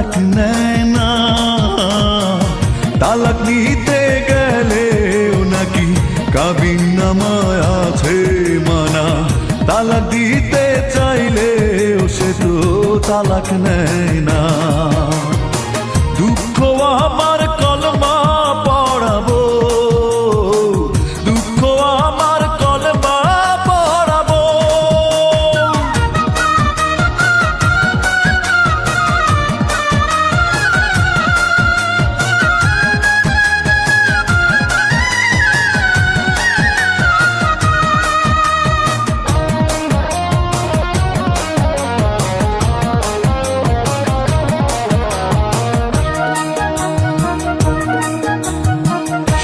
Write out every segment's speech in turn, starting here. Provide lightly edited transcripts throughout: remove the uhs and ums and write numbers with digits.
তালাক নেয় না। তালাক নিতে গেলেও নাকি কাবিননামায় আছে মানা। তালাক দিতে চাইলেও সে তো তালাক নেয় না। দুঃখ আমার কলমা পড়াবো, দুঃখ আমার কলমা পড়াবো।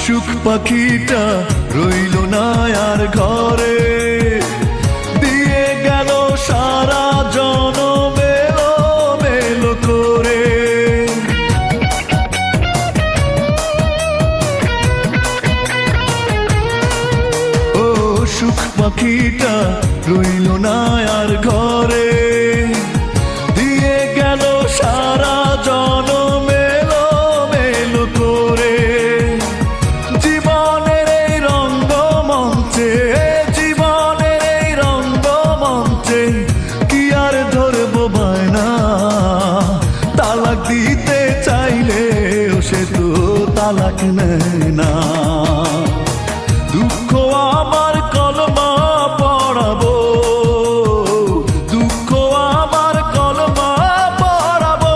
সুখ পাখিটা রইল না আর ঘরে, দিয়ে গেল সারা জনম এলো মেলো করে। ও সুখ পাখিটা রইল না আর ঘরে, দিয়ে গেল সারা জনম এলো মেলো করে। জীবনের এই রঙ্গমঞ্চে কি আর ধরবো বায়না। তালাক দিতে চাইলেও সে তো তালাক নেয় না। দুঃখ আমার কলমা পড়াবো, দুঃখ আমার কলমা পড়াবো।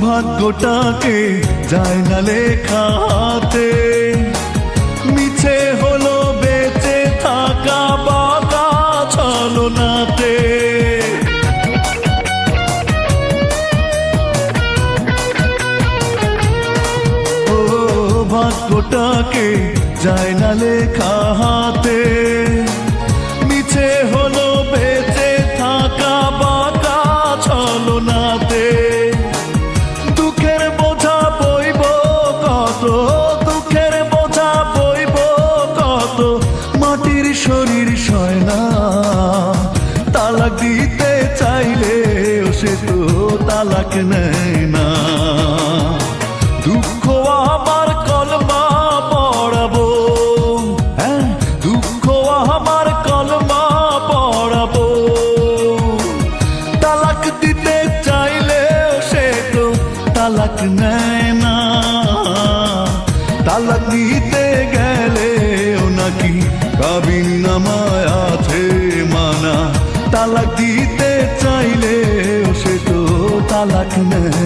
ভাগ্যটাকে যায় না লেখা হাতে, মিছে হলো বেঁচে থাকা বাঁকা ছলনাতে। ও ভাগ্যটাকে যায় না লেখা হাতে, মিছে হলো বেঁচে থাকা বাঁকা ছলনাতে। দুঃখের বোঝা বইব কত, মাটির শরীর সয় না। তালাক দিতে চাইলেও সে তো তালাক নেয় না। দুঃখ আমার কলমা পড়াবো, হ্যাঁ দুঃখ আমার কলমা পড়াবো। তালাক দিতে চাইলেও সে তো তালাক নেয় না। তালাক দিতে গেলেও নাকি কাবিননামায় আছে মানা। তালাক দিতে চাইলেও সে তো তালাক নেয়